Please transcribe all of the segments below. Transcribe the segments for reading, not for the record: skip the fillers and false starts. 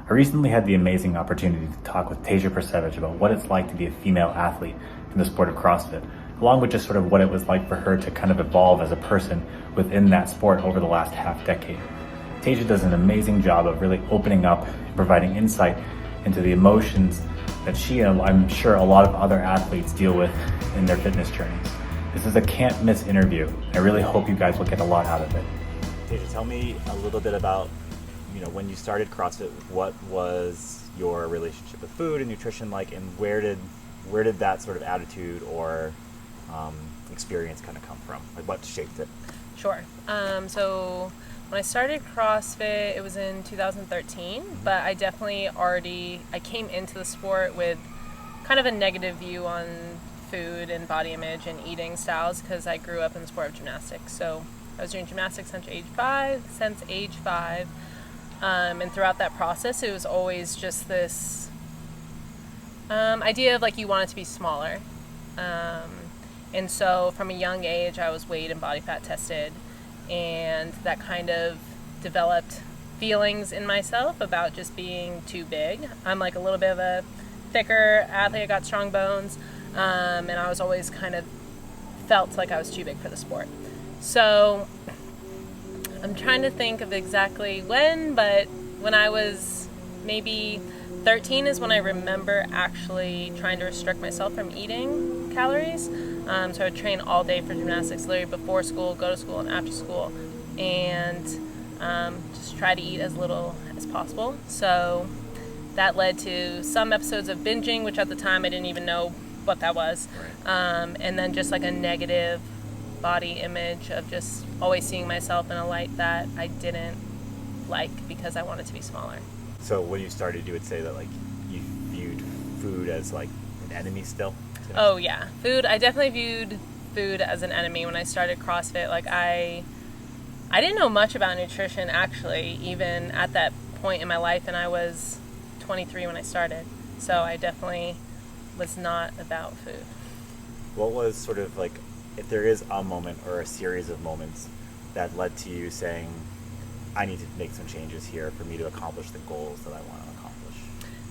I recently had the amazing opportunity to talk with Tasia Percevecz about what it's like to be a female athlete in the sport of CrossFit, along with just sort of what it was like for her to kind of evolve as a person within that sport over the last half decade. Tasia does an amazing job of really opening up and providing insight into the emotions that she and I'm sure a lot of other athletes deal with in their fitness journeys. This is a can't miss interview. I really hope you guys will get a lot out of it. Tasia, tell me a little bit about, when you started CrossFit, what was your relationship with food and nutrition like, and where did that sort of attitude or experience kind of come from? Like, what shaped it? Sure. So when I started CrossFit, it was in 2013, but I definitely I came into the sport with kind of a negative view on food and body image and eating styles because I grew up in the sport of gymnastics. So I was doing gymnastics since age five. And throughout that process, it was always just this idea of like you want it to be smaller. And so from a young age, I was weighed and body fat tested, and that kind of developed feelings in myself about just being too big. I'm like a little bit of a thicker athlete. I got strong bones, and I was always kind of felt like I was too big for the sport. So I'm trying to think of exactly when, but when I was maybe 13 is when I remember actually trying to restrict myself from eating calories. So I would train all day for gymnastics, literally before school, go to school, and after school, and just try to eat as little as possible. So that led to some episodes of binging, which at the time I didn't even know what that was, and then just like a negative body image of just always seeing myself in a light that I didn't like because I wanted to be smaller. So when you started, you would say that like you viewed food as like an enemy still? Oh yeah, food. I definitely viewed food as an enemy when I started CrossFit. Like I didn't know much about nutrition actually, even at that point in my life, and I was 23 when I started. So I definitely was not about food. What was sort of like, if there is a moment or a series of moments that led to you saying, I need to make some changes here for me to accomplish the goals that I want to accomplish?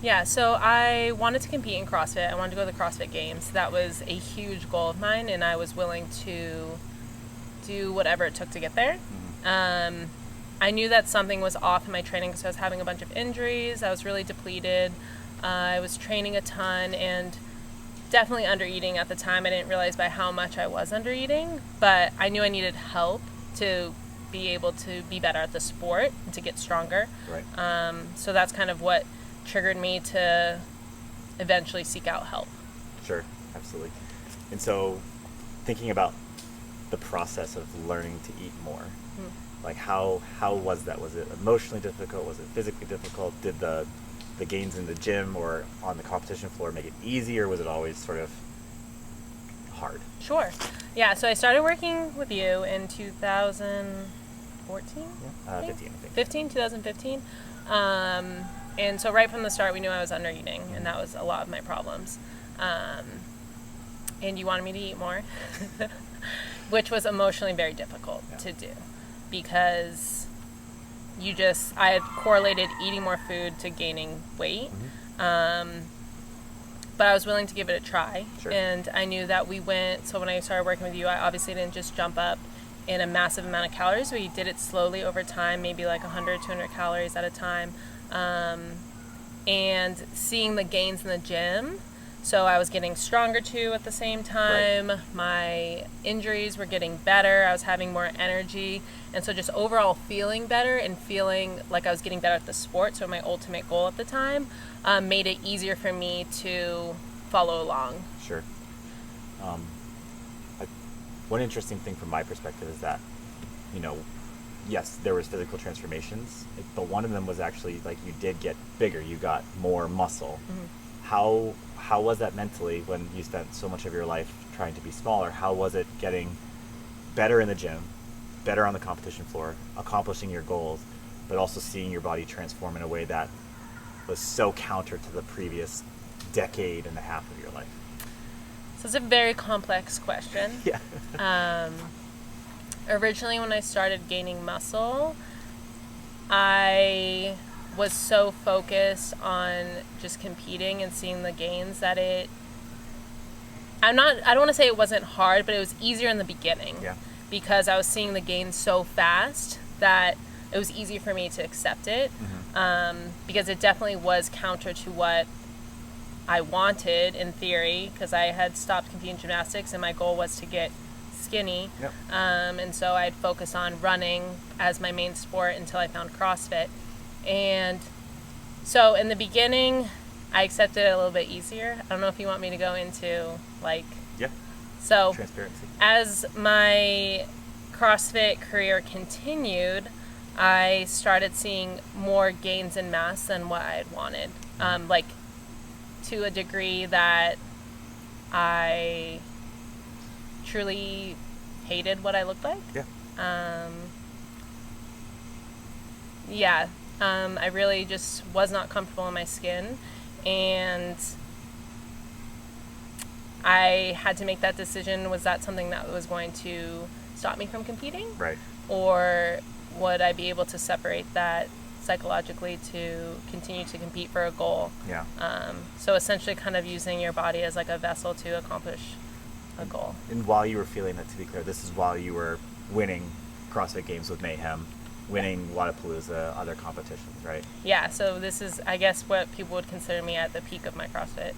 Yeah, so I wanted to compete in CrossFit. I wanted to go to the CrossFit Games. That was a huge goal of mine, and I was willing to do whatever it took to get there. Mm-hmm. I knew that something was off in my training because I was having a bunch of injuries. I was really depleted. I was training a ton and definitely under-eating at the time. I didn't realize by how much I was under-eating, but I knew I needed help to be able to be better at the sport and to get stronger. Right. So that's kind of what triggered me to eventually seek out help. Sure, absolutely. And so thinking about the process of learning to eat more, like how was that? Was it emotionally difficult? Was it physically difficult? Did the gains in the gym or on the competition floor make it easy, or was it always sort of hard? Sure. Yeah, so I started working with you in 2014? 2015. And so right from the start, we knew I was under eating, and that was a lot of my problems. And you wanted me to eat more, which was emotionally very difficult to do because I had correlated eating more food to gaining weight. But I was willing to give it a try. Sure. And I knew that so when I started working with you, I obviously didn't just jump up in a massive amount of calories. We did it slowly over time, maybe like 100, 200 calories at a time. And seeing the gains in the gym. So I was getting stronger too at the same time. Right. My injuries were getting better. I was having more energy. And so just overall feeling better and feeling like I was getting better at the sport, so my ultimate goal at the time, made it easier for me to follow along. Sure. One interesting thing from my perspective is that, yes, there was physical transformations, but one of them was actually like you did get bigger. You got more muscle. Mm-hmm. How was that mentally when you spent so much of your life trying to be smaller? How was it getting better in the gym, better on the competition floor, accomplishing your goals, but also seeing your body transform in a way that was so counter to the previous decade and a half of your life? So it's a very complex question. Yeah. Originally, when I started gaining muscle, I was so focused on just competing and seeing the gains that I don't want to say it wasn't hard, but it was easier in the beginning. Yeah. Because I was seeing the gains so fast that it was easy for me to accept it. Because it definitely was counter to what I wanted in theory, because I had stopped competing in gymnastics and my goal was to get skinny. Yep. And so I'd focus on running as my main sport until I found CrossFit. And so in the beginning, I accepted it a little bit easier. I don't know if you want me to go into like... Yeah. So Transparency. as my CrossFit career continued, I started seeing more gains in mass than what I had wanted. Like to a degree that I truly hated what I looked like. Yeah. I really just was not comfortable in my skin, and I had to make that decision. Was that something that was going to stop me from competing? Right. Or would I be able to separate that psychologically to continue to compete for a goal? Yeah. So essentially kind of using your body as like a vessel to accomplish a goal. And while you were feeling that, to be clear, this is while you were winning CrossFit Games with Mayhem, winning Wodapalooza, other competitions, right? Yeah, so this is, I guess, what people would consider me at the peak of my CrossFit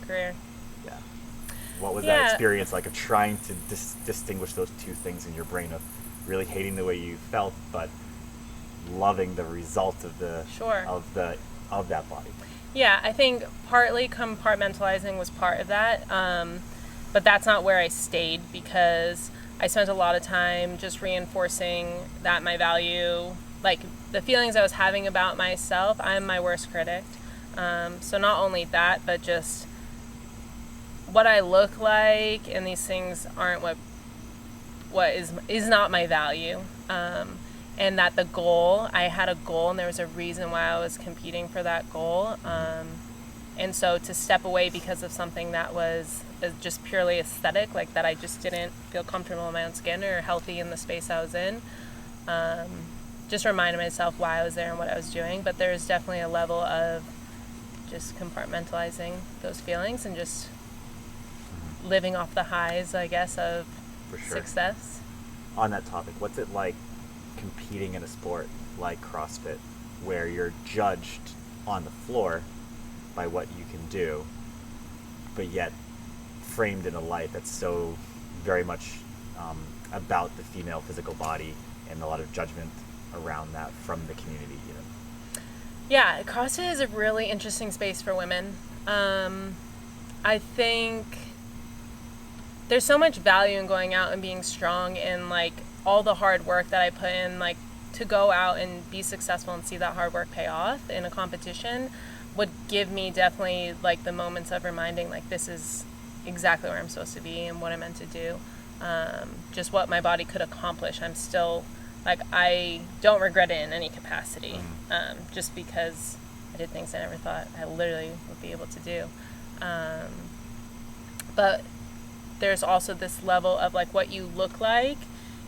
career. Yeah. What was that experience like of trying to distinguish those two things in your brain, of really hating the way you felt, but loving the result of the of that body? Yeah, I think partly compartmentalizing was part of that, but that's not where I stayed, because I spent a lot of time just reinforcing that my value, like the feelings I was having about myself. I'm my worst critic. So not only that, but just what I look like, and these things aren't what is not my value. And that the goal, I had a goal and there was a reason why I was competing for that goal. And so to step away because of something that was just purely aesthetic, like that I just didn't feel comfortable in my own skin or healthy in the space I was in, just reminded myself why I was there and what I was doing. But there's definitely a level of just compartmentalizing those feelings and just living off the highs, I guess, of success. On that topic, what's it like competing in a sport like CrossFit, where you're judged on the floor by what you can do, but yet framed in a light that's so very much about the female physical body, and a lot of judgment around that from the community, you know? Yeah, CrossFit is a really interesting space for women. I think there's so much value in going out and being strong, and like all the hard work that I put in, like to go out and be successful and see that hard work pay off in a competition would give me definitely like the moments of reminding, like, this is exactly where I'm supposed to be and what I'm meant to do. Just what my body could accomplish. I'm still, like, I don't regret it in any capacity, just because I did things I never thought I literally would be able to do. But there's also this level of like what you look like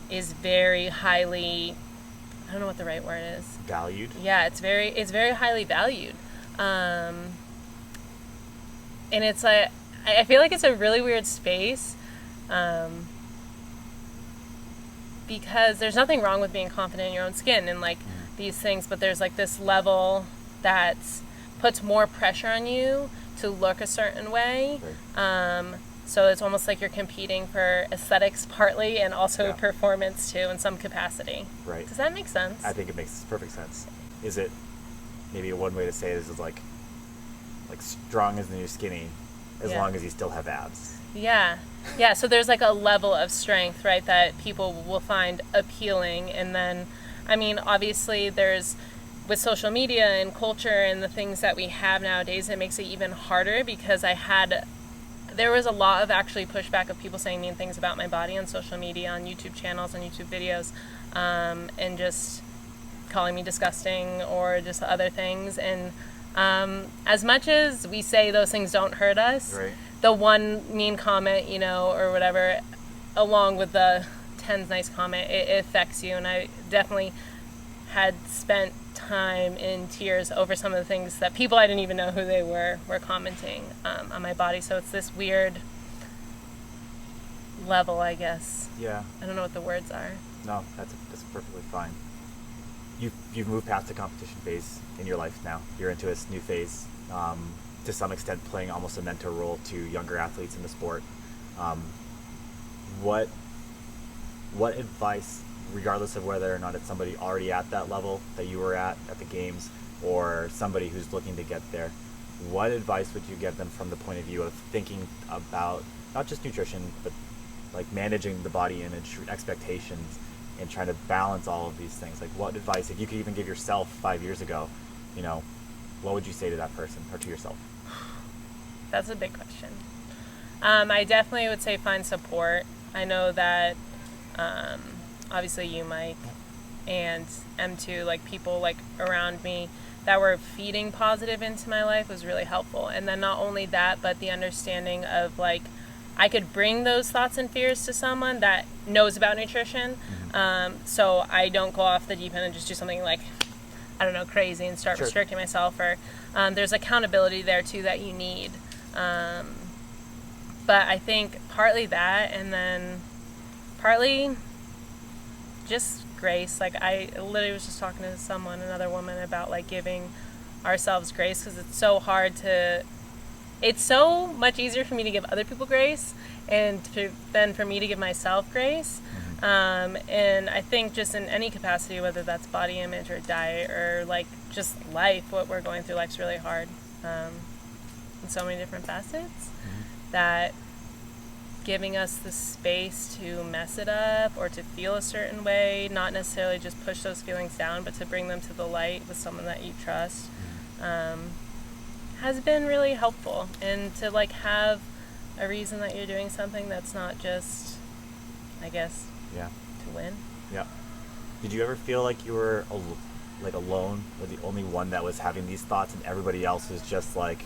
is very highly, I don't know what the right word is. Valued? Yeah, it's very highly valued. And it's like, I feel like it's a really weird space, because there's nothing wrong with being confident in your own skin and like these things, but there's like this level that puts more pressure on you to look a certain way. Right. So it's almost like you're competing for aesthetics partly, and also performance too in some capacity. Right. Does that make sense? I think it makes perfect sense. Is it, maybe one way to say this is like strong as the new skinny, as long as you still have abs. Yeah. Yeah, so there's like a level of strength, right, that people will find appealing. And then, I mean, obviously there's, with social media and culture and the things that we have nowadays, it makes it even harder, because there was a lot of actually pushback of people saying mean things about my body on social media, on YouTube channels, on YouTube videos, and just calling me disgusting or just other things. And as much as we say those things don't hurt us, right, the one mean comment, you know, or whatever, along with the 10's nice comment, it affects you. And I definitely had spent time in tears over some of the things that people I didn't even know who they were commenting on my body. So it's this weird level, I guess. Yeah. I don't know what the words are. No, that's perfectly fine. You've moved past the competition phase in your life now. You're into this new phase, to some extent playing almost a mentor role to younger athletes in the sport. What advice, regardless of whether or not it's somebody already at that level that you were at the games, or somebody who's looking to get there, what advice would you give them from the point of view of thinking about not just nutrition, but like managing the body image expectations and trying to balance all of these things? Like, what advice, if you could even give yourself 5 years ago, what would you say to that person or to yourself? That's a big question. I definitely would say find support. I know that obviously you, Mike, and M2, like people like around me that were feeding positive into my life was really helpful. And then not only that, but the understanding of like I could bring those thoughts and fears to someone that knows about nutrition. So I don't go off the deep end and just do something like, I don't know, crazy and start restricting myself. Or there's accountability there too that you need. But I think partly that, and then partly just grace. Like I literally was just talking to someone, another woman, about like giving ourselves grace, because it's so hard to, it's so much easier for me to give other people grace than for me to give myself grace. And I think just in any capacity, whether that's body image or diet or like just life, what we're going through, life's really hard in so many different facets, that giving us the space to mess it up or to feel a certain way, not necessarily just push those feelings down, but to bring them to the light with someone that you trust, has been really helpful. And to like have a reason that you're doing something that's not just, I guess, to win. Yeah. Did you ever feel like you were alone, or the only one that was having these thoughts, and everybody else was just like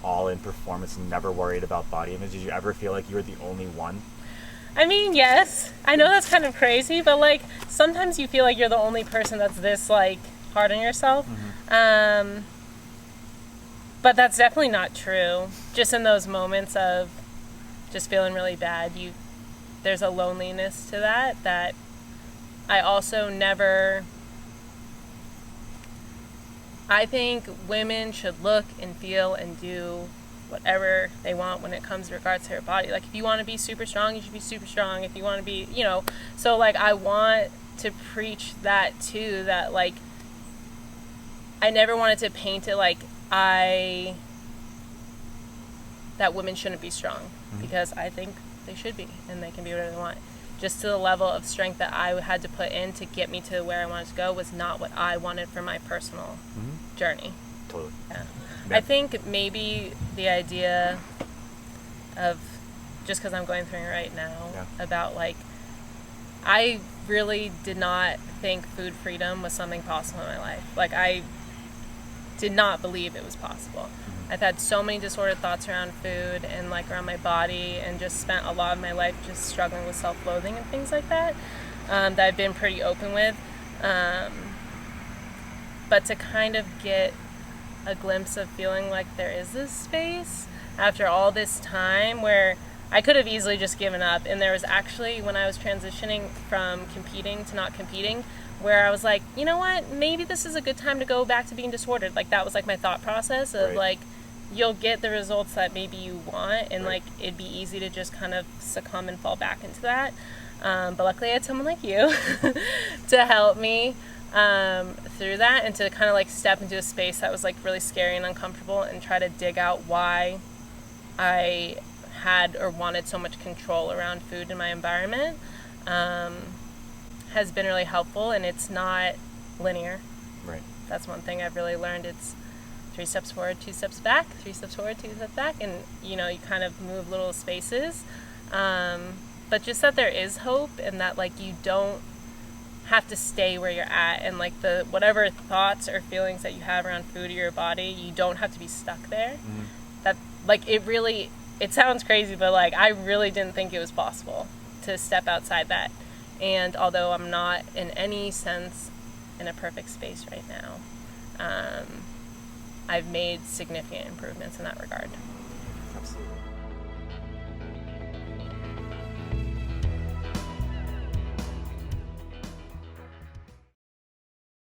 all in performance and never worried about body image? Did you ever feel like you were the only one? I mean, yes. I know that's kind of crazy, but like sometimes you feel like you're the only person that's this like hard on yourself. But that's definitely not true. Just in those moments of just feeling really bad, there's a loneliness to that I also never. I think women should look and feel and do whatever they want when it comes to regards to their body. Like, if you want to be super strong, you should be super strong. If you want to be, so like I want to preach that too, that like I never wanted to paint it like that women shouldn't be strong, because I think they should be, and they can be whatever they want. Just to the level of strength that I had to put in to get me to where I wanted to go was not what I wanted for my personal journey. Totally. Yeah. I think maybe the idea of, just because I'm going through it right now, about like, I really did not think food freedom was something possible in my life. Like, I did not believe it was possible. I've had so many disordered thoughts around food and like around my body, and just spent a lot of my life just struggling with self-loathing and things like that, that I've been pretty open with. But to kind of get a glimpse of feeling like there is this space after all this time, where I could have easily just given up. And there was actually, when I was transitioning from competing to not competing, where I was like, you know what, maybe this is a good time to go back to being disordered. Like, that was like my thought process of like, you'll get the results that maybe you want, and like it'd be easy to just kind of succumb and fall back into that. But luckily I had someone like you to help me through that, and to kind of like step into a space that was like really scary and uncomfortable, and try to dig out why I had or wanted so much control around food in my environment. Has been really helpful, and it's not linear. Right. That's one thing I've really learned. It's 3 steps forward, 2 steps back, 3 steps forward, 2 steps back, and you kind of move little spaces. But just that there is hope, and that like you don't have to stay where you're at, and like the whatever thoughts or feelings that you have around food or your body, you don't have to be stuck there. That like it sounds crazy, but like I really didn't think it was possible to step outside that. And although I'm not in any sense in a perfect space right now. I've made significant improvements in that regard. Absolutely.